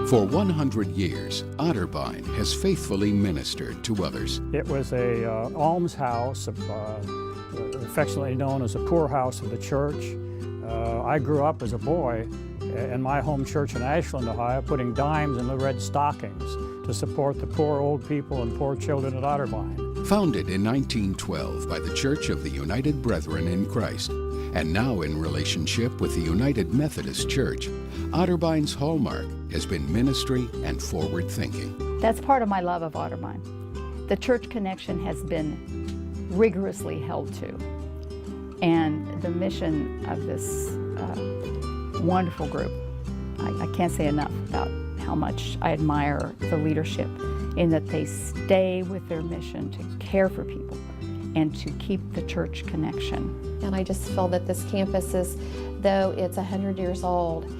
For 100 years, Otterbein has faithfully ministered to others. It was a almshouse, affectionately known as a poorhouse of the church. I grew up as a boy in my home church in Ashland, Ohio, putting dimes in the red stockings to support the poor old people and poor children at Otterbein. Founded in 1912 by the Church of the United Brethren in Christ, and now in relationship with the United Methodist Church, Otterbein's hallmark has been ministry and forward thinking. That's part of my love of Otterbein. The church connection has been rigorously held to, and the mission of this wonderful group, I can't say enough about how much I admire the leadership in that they stay with their mission to care for people and to keep the church connection. And I just feel that this campus is, though it's 100 years old,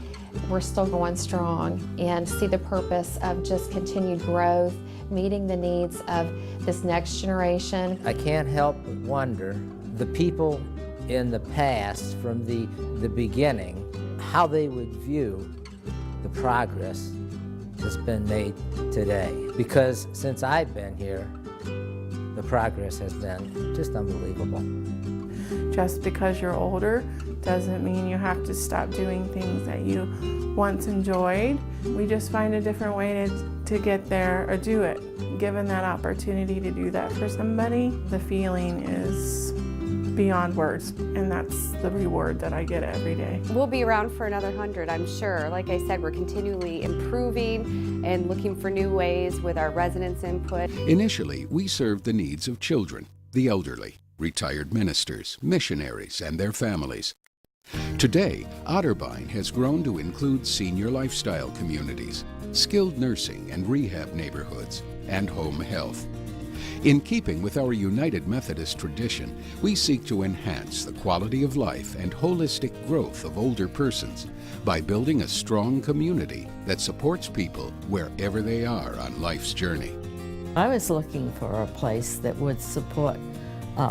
we're still going strong, and see the purpose of just continued growth, meeting the needs of this next generation. I can't help but wonder, the people in the past, from the beginning, how they would view the progress that's been made today. Because since I've been here, the progress has been just unbelievable. Just because you're older doesn't mean you have to stop doing things that you once enjoyed. We just find a different way to get there or do it. Given that opportunity to do that for somebody, the feeling is beyond words, and that's the reward that I get every day. We'll be around for another 100, I'm sure. Like I said, we're continually improving and looking for new ways with our residents' input. Initially, we served the needs of children, the elderly, retired ministers, missionaries, and their families. Today, Otterbein has grown to include senior lifestyle communities, skilled nursing and rehab neighborhoods, and home health. In keeping with our United Methodist tradition, we seek to enhance the quality of life and holistic growth of older persons by building a strong community that supports people wherever they are on life's journey. I was looking for a place that would support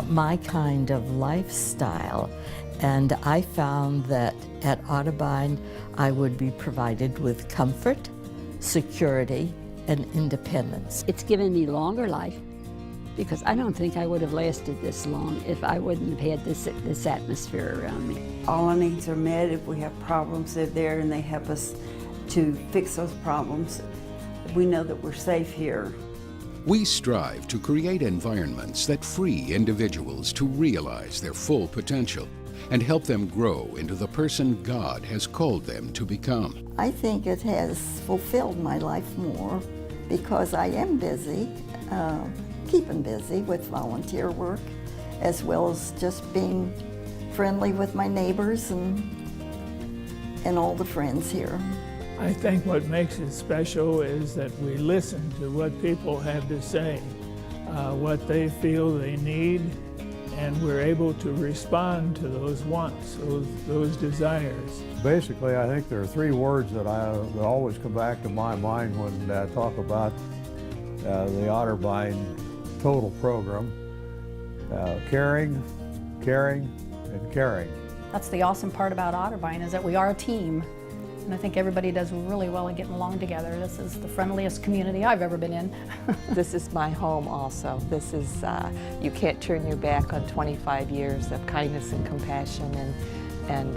my kind of lifestyle, and I found that at Otterbein I would be provided with comfort, security, and independence. It's given me longer life, because I don't think I would have lasted this long if I wouldn't have had this atmosphere around me. All our needs are met. If we have problems, they're there and they help us to fix those problems. We know that we're safe here. We strive to create environments that free individuals to realize their full potential and help them grow into the person God has called them to become. I think it has fulfilled my life more because I am busy, keeping busy with volunteer work, as well as just being friendly with my neighbors and all the friends here. I think what makes it special is that we listen to what people have to say, what they feel they need, and we're able to respond to those wants, those desires. Basically, I think there are three words that always come back to my mind when I talk about the Otterbein Total program. Caring, caring, and caring. That's the awesome part about Otterbein, is that we are a team. And I think everybody does really well at getting along together. This is the friendliest community I've ever been in. This is my home also. This is, you can't turn your back on 25 years of kindness and compassion and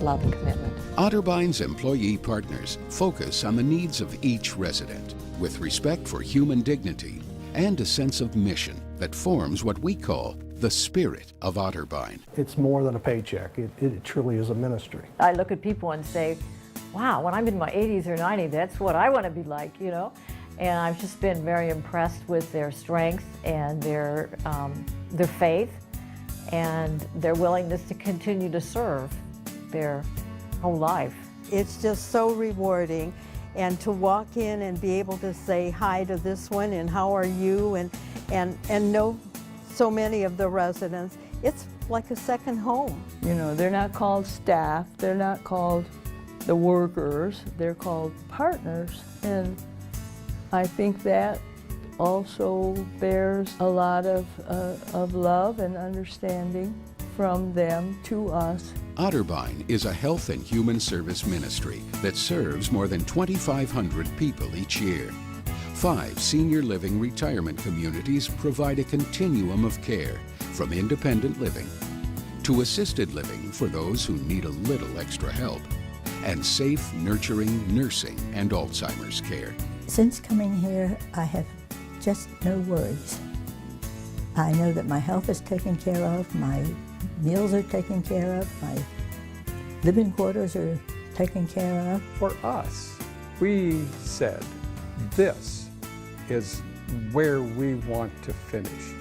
love and commitment. Otterbein's employee partners focus on the needs of each resident with respect for human dignity and a sense of mission that forms what we call the spirit of Otterbein. It's more than a paycheck. It truly is a ministry. I look at people and say, wow, when I'm in my 80s or 90s, that's what I want to be like, you know? And I've just been very impressed with their strength and their faith and their willingness to continue to serve their whole life. It's just so rewarding, and to walk in and be able to say hi to this one and how are you, and know so many of the residents. It's like a second home. You know, they're not called staff, they're not called the workers, they're called partners, and I think that also bears a lot of love and understanding from them to us. Otterbein is a health and human service ministry that serves more than 2,500 people each year. 5 senior living retirement communities provide a continuum of care, from independent living to assisted living for those who need a little extra help, and safe, nurturing nursing and Alzheimer's care. Since coming here, I have just no worries. I know that my health is taken care of, my meals are taken care of, my living quarters are taken care of. For us, we said this is where we want to finish.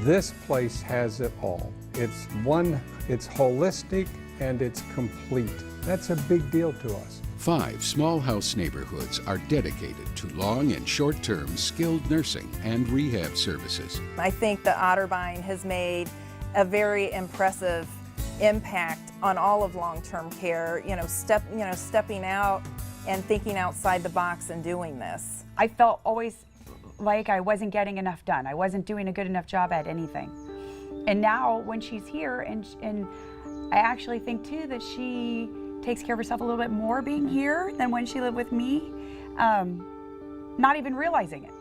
This place has it all. It's holistic and it's complete. That's a big deal to us. 5 small house neighborhoods are dedicated to long and short-term skilled nursing and rehab services. I think the Otterbein has made a very impressive impact on all of long-term care, stepping out and thinking outside the box and doing this. I felt always like I wasn't getting enough done. I wasn't doing a good enough job at anything. And now when she's here, and I actually think too that she takes care of herself a little bit more being here than when she lived with me, not even realizing it.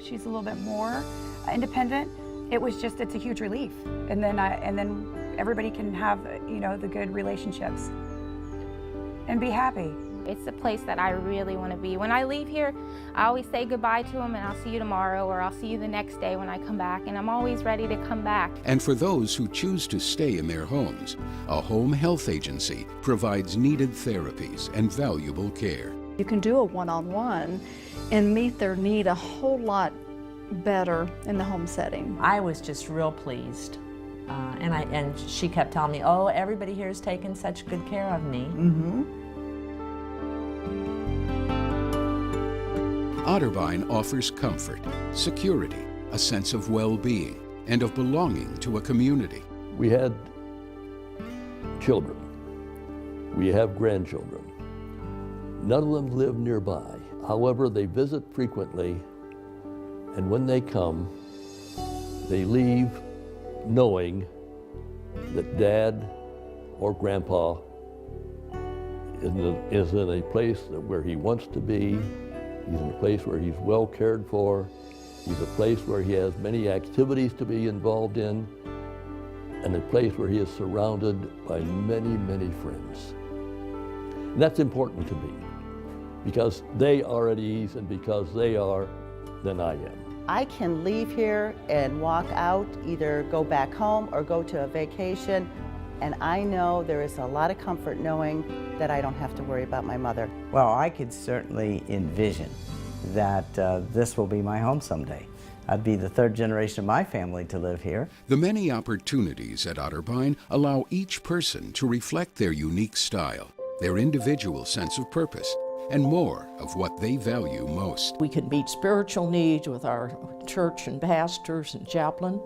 She's a little bit more independent. It's a huge relief. And then everybody can have, the good relationships and be happy. It's a place that I really want to be. When I leave here, I always say goodbye to them and I'll see you tomorrow, or I'll see you the next day when I come back, and I'm always ready to come back. And for those who choose to stay in their homes, a home health agency provides needed therapies and valuable care. You can do a one-on-one and meet their need a whole lot better in the home setting. I was just real pleased. And she kept telling me, oh, everybody here is taking such good care of me. Otterbein offers comfort, security, a sense of well-being, and of belonging to a community. We had children. We have grandchildren. None of them live nearby. However, they visit frequently, and when they come, they leave knowing that Dad or Grandpa is in a place where he wants to be. He's in a place where he's well cared for. He's a place where he has many activities to be involved in, and a place where he is surrounded by many, many friends. And that's important to me, because they are at ease, and because they are, then I am. I can leave here and walk out, either go back home or go to a vacation, and I know there is a lot of comfort knowing that I don't have to worry about my mother. Well, I could certainly envision that this will be my home someday. I'd be the 3rd generation of my family to live here. The many opportunities at Otterbein allow each person to reflect their unique style, their individual sense of purpose, and more of what they value most. We can meet spiritual needs with our church and pastors and chaplain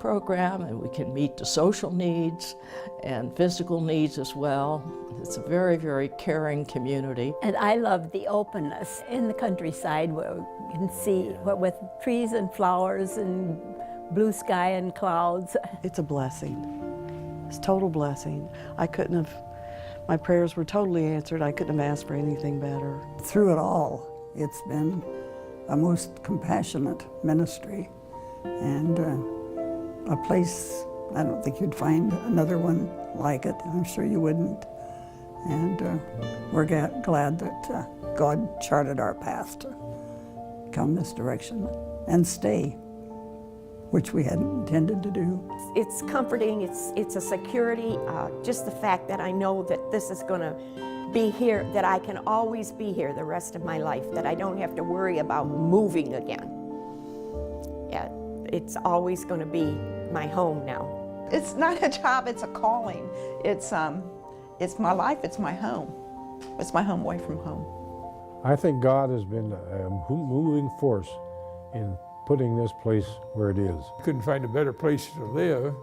program, and we can meet the social needs and physical needs as well. It's a very, very caring community. And I love the openness in the countryside where you can see with trees and flowers and blue sky and clouds. It's a blessing. It's a total blessing. My prayers were totally answered. I couldn't have asked for anything better. Through it all, it's been a most compassionate ministry, and a place, I don't think you'd find another one like it. I'm sure you wouldn't. And we're glad that God charted our path to come this direction and stay, which we hadn't intended to do. It's comforting, it's a security, just the fact that I know that this is going to be here, that I can always be here the rest of my life, that I don't have to worry about moving again. Yeah, it's always going to be my home now. It's not a job, it's a calling. It's my life, it's my home. It's my home away from home. I think God has been a moving force in putting this place where it is. Couldn't find a better place to live.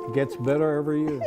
It gets better every year.